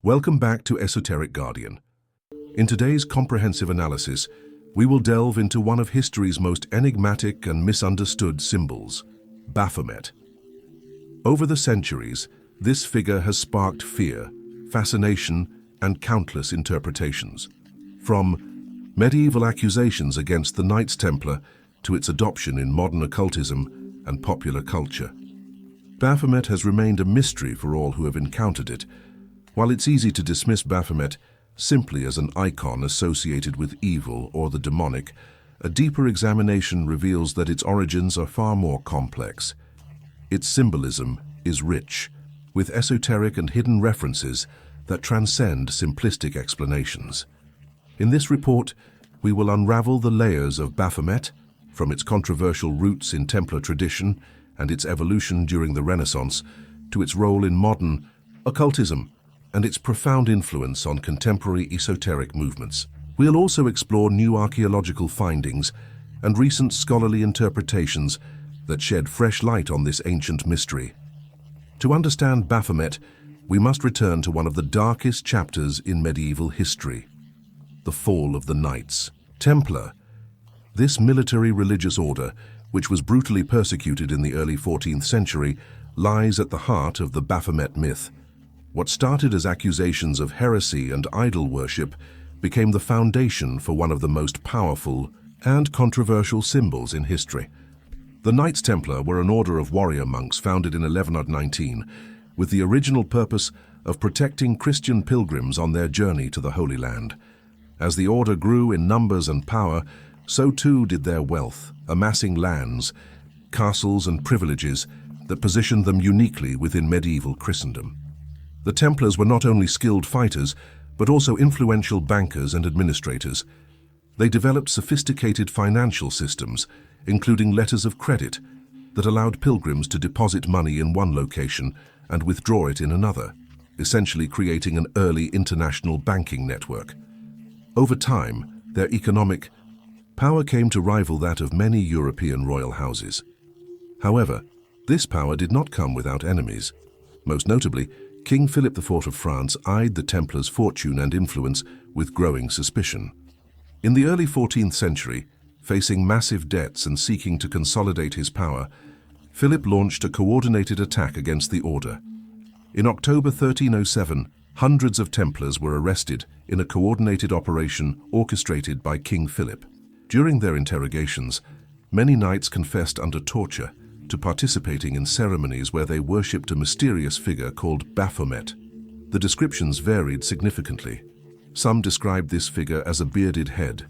Welcome back to Esoteric Guardian. In today's comprehensive analysis, we will delve into one of history's most enigmatic and misunderstood symbols, Baphomet. Over the centuries, this figure has sparked fear, fascination, and countless interpretations. From medieval accusations against the Knights Templar to its adoption in modern occultism and popular culture. Baphomet has remained a mystery for all who have encountered it. While it's easy to dismiss Baphomet simply as an icon associated with evil or the demonic, a deeper examination reveals that its origins are far more complex. Its symbolism is rich, with esoteric and hidden references that transcend simplistic explanations. In this report, we will unravel the layers of Baphomet, from its controversial roots in Templar tradition and its evolution during the Renaissance, to its role in modern occultism and its profound influence on contemporary esoteric movements. We'll also explore new archaeological findings and recent scholarly interpretations that shed fresh light on this ancient mystery. To understand Baphomet, we must return to one of the darkest chapters in medieval history, the fall of the Knights Templar. This military religious order, which was brutally persecuted in the early 14th century, lies at the heart of the Baphomet myth. What started as accusations of heresy and idol worship became the foundation for one of the most powerful and controversial symbols in history. The Knights Templar were an order of warrior monks founded in 1119, with the original purpose of protecting Christian pilgrims on their journey to the Holy Land. As the order grew in numbers and power, so too did their wealth, amassing lands, castles, and privileges that positioned them uniquely within medieval Christendom. The Templars were not only skilled fighters, but also influential bankers and administrators. They developed sophisticated financial systems, including letters of credit, that allowed pilgrims to deposit money in one location and withdraw it in another, essentially creating an early international banking network. Over time, their economic power came to rival that of many European royal houses. However, this power did not come without enemies. Most notably, King Philip IV of France eyed the Templars' fortune and influence with growing suspicion. In the early 14th century, facing massive debts and seeking to consolidate his power, Philip launched a coordinated attack against the order. In October 1307, hundreds of Templars were arrested in a coordinated operation orchestrated by King Philip. During their interrogations, many knights confessed under torture to participating in ceremonies where they worshipped a mysterious figure called Baphomet. The descriptions varied significantly. Some described this figure as a bearded head,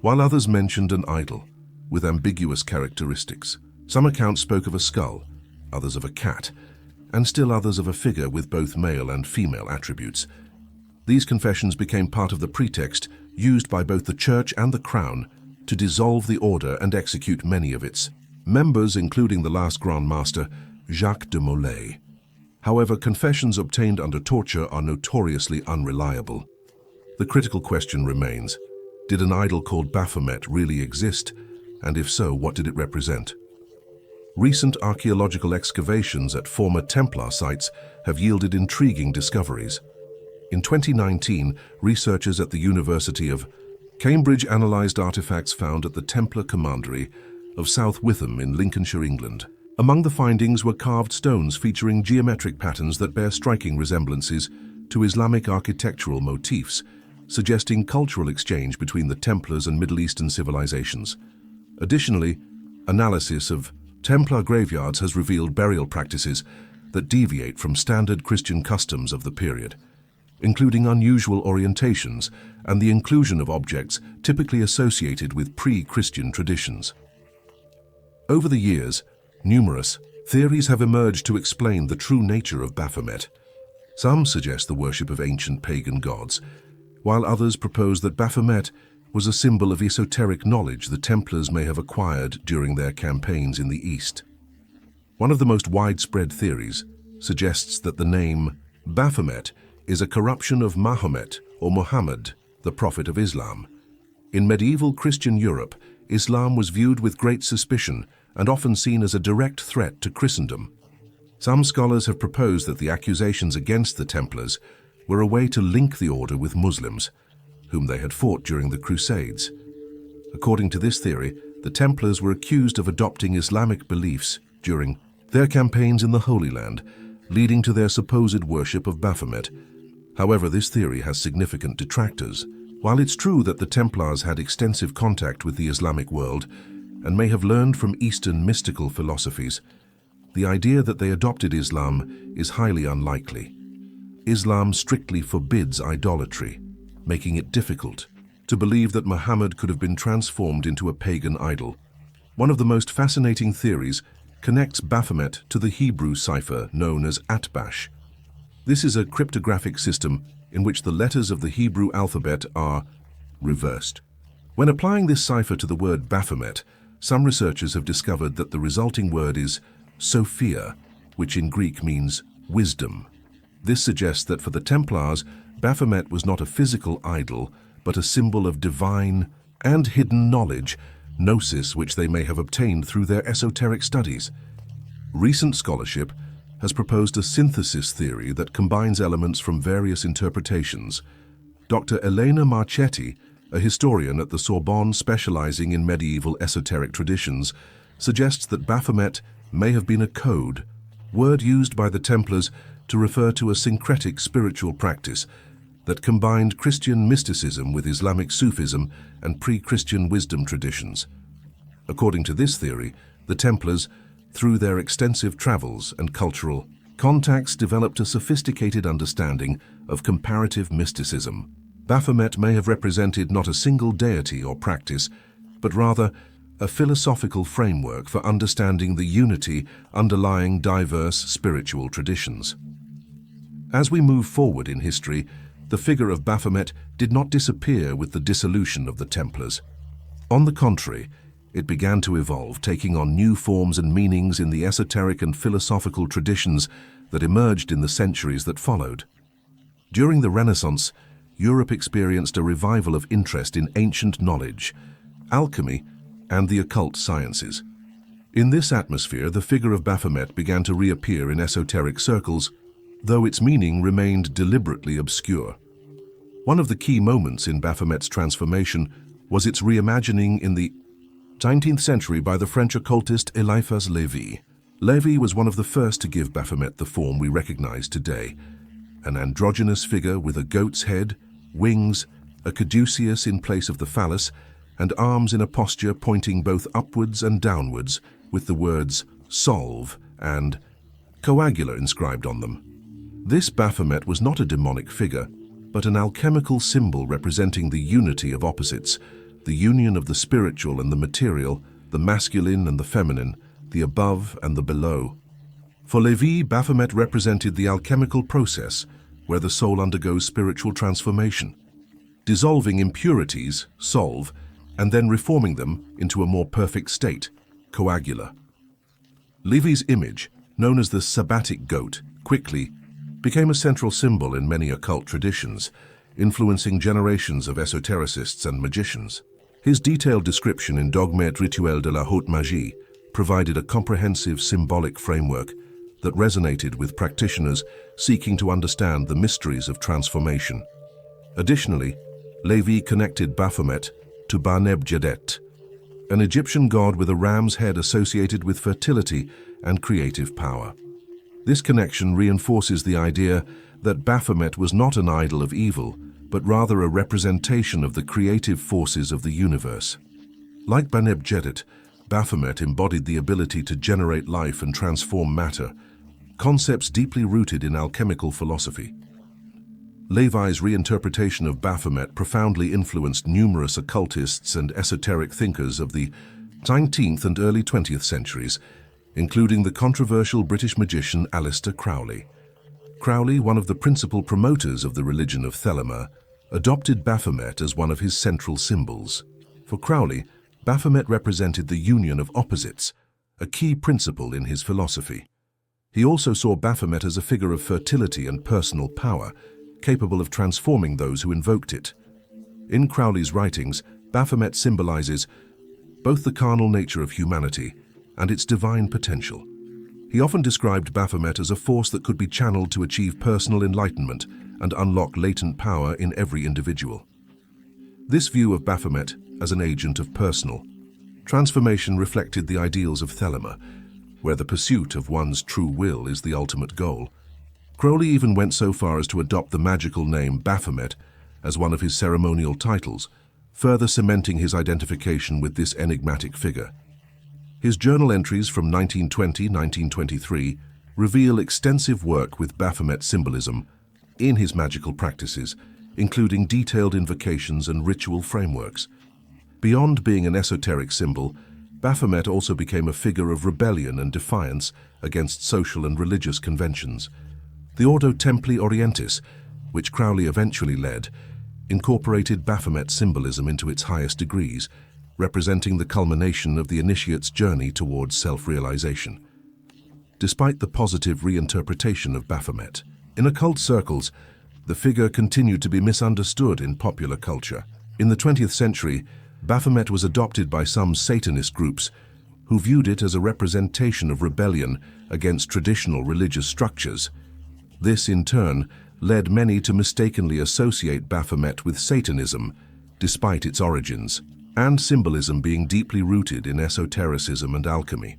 while others mentioned an idol with ambiguous characteristics. Some accounts spoke of a skull, others of a cat, and still others of a figure with both male and female attributes. These confessions became part of the pretext used by both the Church and the Crown to dissolve the order and execute many of its members, including the last Grand Master, Jacques de Molay. However, confessions obtained under torture are notoriously unreliable. The critical question remains, did an idol called Baphomet really exist? And if so, what did it represent? Recent archaeological excavations at former Templar sites have yielded intriguing discoveries. In 2019, researchers at the University of Cambridge analysed artifacts found at the Templar Commandery of South Witham in Lincolnshire, England. Among the findings were carved stones featuring geometric patterns that bear striking resemblances to Islamic architectural motifs, suggesting cultural exchange between the Templars and Middle Eastern civilizations. Additionally, analysis of Templar graveyards has revealed burial practices that deviate from standard Christian customs of the period, including unusual orientations and the inclusion of objects typically associated with pre-Christian traditions. Over the years, numerous theories have emerged to explain the true nature of Baphomet. Some suggest the worship of ancient pagan gods, while others propose that Baphomet was a symbol of esoteric knowledge the Templars may have acquired during their campaigns in the East. One of the most widespread theories suggests that the name Baphomet is a corruption of Mahomet or Muhammad, the prophet of Islam. In medieval Christian Europe, Islam was viewed with great suspicion and often seen as a direct threat to Christendom. Some scholars have proposed that the accusations against the Templars were a way to link the order with Muslims, whom they had fought during the Crusades. According to this theory, the Templars were accused of adopting Islamic beliefs during their campaigns in the Holy Land, leading to their supposed worship of Baphomet. However, this theory has significant detractors. While it's true that the Templars had extensive contact with the Islamic world and may have learned from Eastern mystical philosophies, the idea that they adopted Islam is highly unlikely. Islam strictly forbids idolatry, making it difficult to believe that Muhammad could have been transformed into a pagan idol. One of the most fascinating theories connects Baphomet to the Hebrew cipher known as Atbash. This is a cryptographic system in which the letters of the Hebrew alphabet are reversed. When applying this cipher to the word Baphomet, some researchers have discovered that the resulting word is Sophia, which in Greek means wisdom. This suggests that for the Templars, Baphomet was not a physical idol, but a symbol of divine and hidden knowledge, Gnosis, which they may have obtained through their esoteric studies. Recent scholarship has proposed a synthesis theory that combines elements from various interpretations. Dr. Elena Marchetti, a historian at the Sorbonne specializing in medieval esoteric traditions, suggests that Baphomet may have been a code, word used by the Templars to refer to a syncretic spiritual practice that combined Christian mysticism with Islamic Sufism and pre-Christian wisdom traditions. According to this theory, the Templars, through their extensive travels and cultural contacts, developed a sophisticated understanding of comparative mysticism. Baphomet may have represented not a single deity or practice, but rather a philosophical framework for understanding the unity underlying diverse spiritual traditions. As we move forward in history, the figure of Baphomet did not disappear with the dissolution of the Templars. On the contrary, it began to evolve, taking on new forms and meanings in the esoteric and philosophical traditions that emerged in the centuries that followed. During the Renaissance, Europe experienced a revival of interest in ancient knowledge, alchemy, and the occult sciences. In this atmosphere, the figure of Baphomet began to reappear in esoteric circles, though its meaning remained deliberately obscure. One of the key moments in Baphomet's transformation was its reimagining in the 19th century by the French occultist Eliphas Levi. Levi was one of the first to give Baphomet the form we recognize today, an androgynous figure with a goat's head, wings, a caduceus in place of the phallus, and arms in a posture pointing both upwards and downwards, with the words solve and coagula inscribed on them. This Baphomet was not a demonic figure, but an alchemical symbol representing the unity of opposites, the union of the spiritual and the material, the masculine and the feminine, the above and the below. For Levi, Baphomet represented the alchemical process where the soul undergoes spiritual transformation, dissolving impurities, solve, and then reforming them into a more perfect state, coagula. Levi's image, known as the sabbatic goat, quickly became a central symbol in many occult traditions, influencing generations of esotericists and magicians. His detailed description in Dogme et Rituel de la Haute Magie provided a comprehensive symbolic framework that resonated with practitioners seeking to understand the mysteries of transformation. Additionally, Levi connected Baphomet to Ba-Neb-Jedet, an Egyptian god with a ram's head associated with fertility and creative power. This connection reinforces the idea that Baphomet was not an idol of evil, but rather a representation of the creative forces of the universe. Like Ba-Neb-Jedet, Baphomet embodied the ability to generate life and transform matter, concepts deeply rooted in alchemical philosophy. Levi's reinterpretation of Baphomet profoundly influenced numerous occultists and esoteric thinkers of the 19th and early 20th centuries, including the controversial British magician Aleister Crowley. Crowley, one of the principal promoters of the religion of Thelema, adopted Baphomet as one of his central symbols. For Crowley, Baphomet represented the union of opposites, a key principle in his philosophy. He also saw Baphomet as a figure of fertility and personal power, capable of transforming those who invoked it. In Crowley's writings, Baphomet symbolizes both the carnal nature of humanity and its divine potential. He often described Baphomet as a force that could be channeled to achieve personal enlightenment and unlock latent power in every individual. This view of Baphomet as an agent of personal transformation reflected the ideals of Thelema, where the pursuit of one's true will is the ultimate goal. Crowley even went so far as to adopt the magical name Baphomet as one of his ceremonial titles, further cementing his identification with this enigmatic figure. His journal entries from 1920-1923 reveal extensive work with Baphomet symbolism in his magical practices, including detailed invocations and ritual frameworks. Beyond being an esoteric symbol, Baphomet also became a figure of rebellion and defiance against social and religious conventions. The Ordo Templi Orientis, which Crowley eventually led, incorporated Baphomet symbolism into its highest degrees, representing the culmination of the initiate's journey towards self-realization. Despite the positive reinterpretation of Baphomet, in occult circles, the figure continued to be misunderstood in popular culture. In the 20th century, Baphomet was adopted by some Satanist groups who viewed it as a representation of rebellion against traditional religious structures. This, in turn, led many to mistakenly associate Baphomet with Satanism, despite its origins and symbolism being deeply rooted in esotericism and alchemy.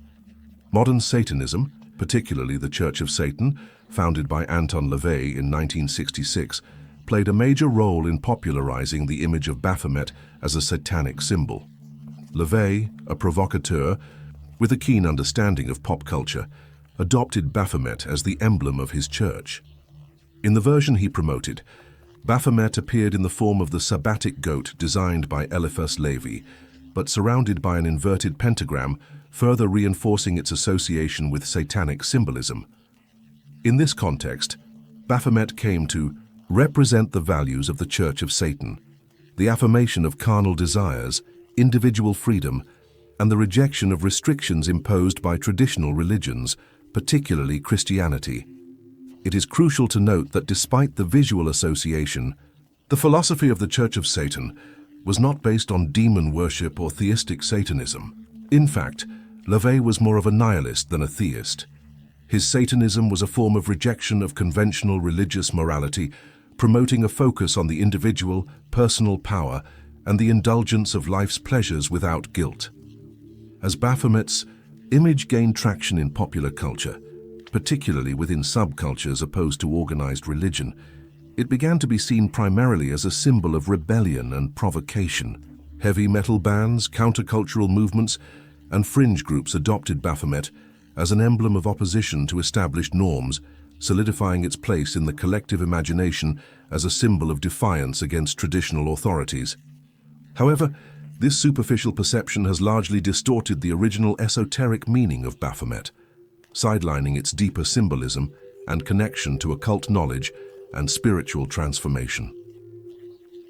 Modern Satanism, particularly the Church of Satan, founded by Anton LaVey in 1966, played a major role in popularizing the image of Baphomet as a satanic symbol. LaVey, a provocateur with a keen understanding of pop culture, adopted Baphomet as the emblem of his church. In the version he promoted, Baphomet appeared in the form of the sabbatic goat designed by Eliphas Levi, but surrounded by an inverted pentagram, further reinforcing its association with satanic symbolism. In this context, Baphomet came to represent the values of the Church of Satan, the affirmation of carnal desires, individual freedom, and the rejection of restrictions imposed by traditional religions, particularly Christianity. It is crucial to note that despite the visual association, the philosophy of the Church of Satan was not based on demon worship or theistic Satanism. In fact, LaVey was more of a nihilist than a theist. His Satanism was a form of rejection of conventional religious morality, promoting a focus on the individual, personal power, and the indulgence of life's pleasures without guilt. As Baphomet's image gained traction in popular culture, particularly within subcultures opposed to organized religion, it began to be seen primarily as a symbol of rebellion and provocation. Heavy metal bands, countercultural movements, and fringe groups adopted Baphomet as an emblem of opposition to established norms, solidifying its place in the collective imagination as a symbol of defiance against traditional authorities. However, this superficial perception has largely distorted the original esoteric meaning of Baphomet, sidelining its deeper symbolism and connection to occult knowledge and spiritual transformation.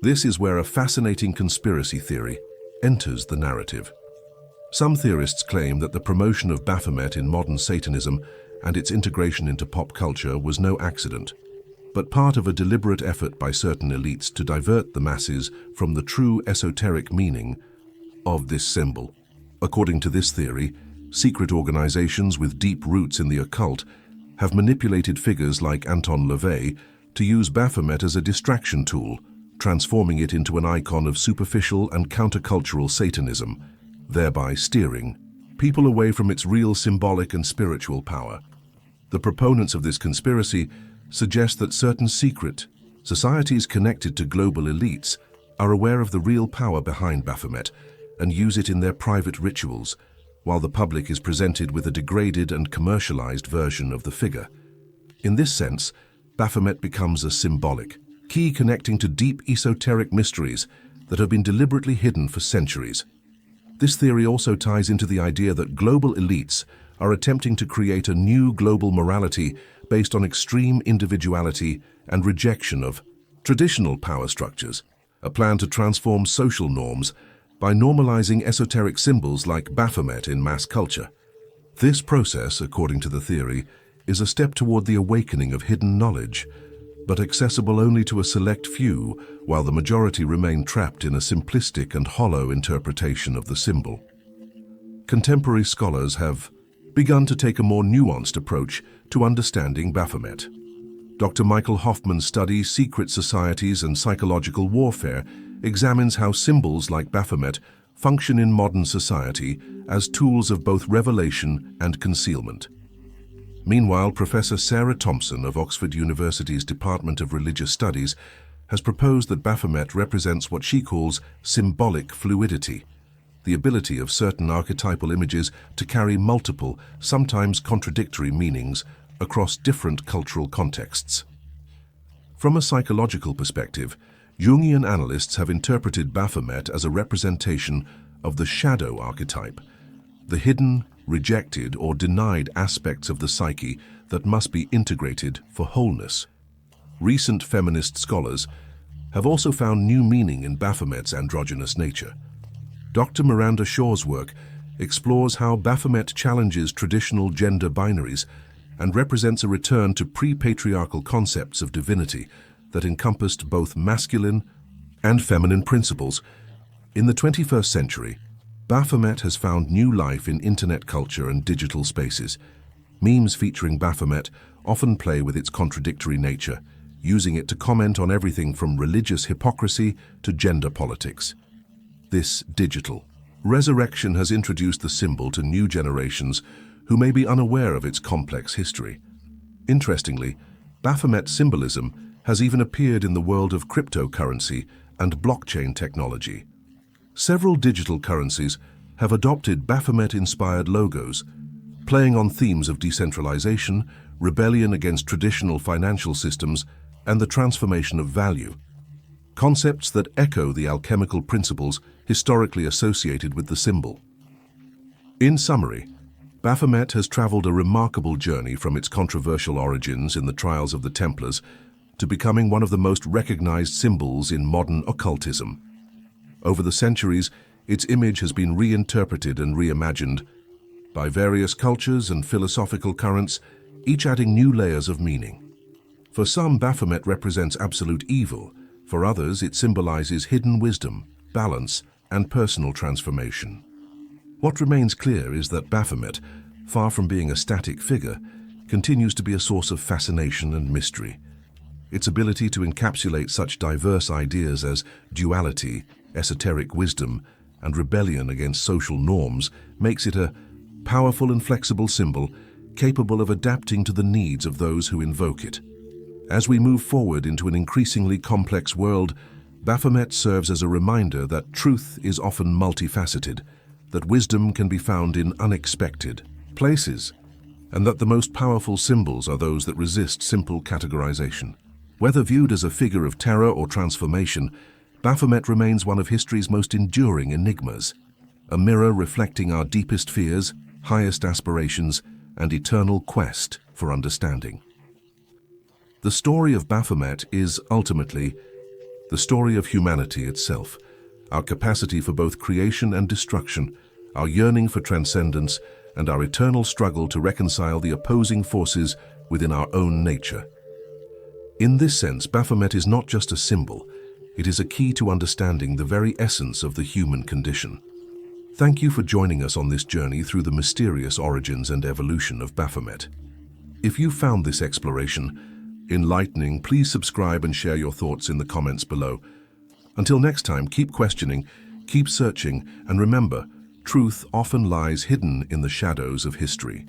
This is where a fascinating conspiracy theory enters the narrative. Some theorists claim that the promotion of Baphomet in modern Satanism and its integration into pop culture was no accident, but part of a deliberate effort by certain elites to divert the masses from the true esoteric meaning of this symbol. According to this theory, secret organizations with deep roots in the occult have manipulated figures like Anton LaVey to use Baphomet as a distraction tool, transforming it into an icon of superficial and countercultural Satanism, thereby steering people away from its real symbolic and spiritual power. The proponents of this conspiracy suggest that certain secret societies connected to global elites are aware of the real power behind Baphomet and use it in their private rituals, while the public is presented with a degraded and commercialized version of the figure. In this sense, Baphomet becomes a symbolic key connecting to deep esoteric mysteries that have been deliberately hidden for centuries. This theory also ties into the idea that global elites are attempting to create a new global morality based on extreme individuality and rejection of traditional power structures, a plan to transform social norms by normalizing esoteric symbols like Baphomet in mass culture. This process, according to the theory, is a step toward the awakening of hidden knowledge, but accessible only to a select few, while the majority remain trapped in a simplistic and hollow interpretation of the symbol. Contemporary scholars have begun to take a more nuanced approach to understanding Baphomet. Dr. Michael Hoffman's study, Secret Societies and Psychological Warfare, examines how symbols like Baphomet function in modern society as tools of both revelation and concealment. Meanwhile, Professor Sarah Thompson of Oxford University's Department of Religious Studies has proposed that Baphomet represents what she calls symbolic fluidity, the ability of certain archetypal images to carry multiple, sometimes contradictory meanings across different cultural contexts. From a psychological perspective, Jungian analysts have interpreted Baphomet as a representation of the shadow archetype, the hidden, rejected, or denied aspects of the psyche that must be integrated for wholeness. Recent feminist scholars have also found new meaning in Baphomet's androgynous nature. Dr. Miranda Shaw's work explores how Baphomet challenges traditional gender binaries and represents a return to pre-patriarchal concepts of divinity that encompassed both masculine and feminine principles. In the 21st century, Baphomet has found new life in internet culture and digital spaces. Memes featuring Baphomet often play with its contradictory nature, using it to comment on everything from religious hypocrisy to gender politics. This digital resurrection has introduced the symbol to new generations who may be unaware of its complex history. Interestingly, Baphomet symbolism has even appeared in the world of cryptocurrency and blockchain technology. Several digital currencies have adopted Baphomet-inspired logos, playing on themes of decentralization, rebellion against traditional financial systems, and the transformation of value, concepts that echo the alchemical principles historically associated with the symbol. In summary, Baphomet has traveled a remarkable journey from its controversial origins in the trials of the Templars to becoming one of the most recognized symbols in modern occultism. Over the centuries, its image has been reinterpreted and reimagined by various cultures and philosophical currents, each adding new layers of meaning. For some, Baphomet represents absolute evil. For others, it symbolizes hidden wisdom, balance, and personal transformation. What remains clear is that Baphomet, far from being a static figure, continues to be a source of fascination and mystery. Its ability to encapsulate such diverse ideas as duality, esoteric wisdom, and rebellion against social norms makes it a powerful and flexible symbol capable of adapting to the needs of those who invoke it. As we move forward into an increasingly complex world, Baphomet serves as a reminder that truth is often multifaceted, that wisdom can be found in unexpected places, and that the most powerful symbols are those that resist simple categorization. Whether viewed as a figure of terror or transformation, Baphomet remains one of history's most enduring enigmas, a mirror reflecting our deepest fears, highest aspirations, and eternal quest for understanding. The story of Baphomet is ultimately the story of humanity itself, our capacity for both creation and destruction, our yearning for transcendence, and our eternal struggle to reconcile the opposing forces within our own nature. In this sense, Baphomet is not just a symbol, it is a key to understanding the very essence of the human condition. Thank you for joining us on this journey through the mysterious origins and evolution of Baphomet. If you found this exploration enlightening, please subscribe and share your thoughts in the comments below. Until next time, keep questioning, keep searching, and remember, truth often lies hidden in the shadows of history.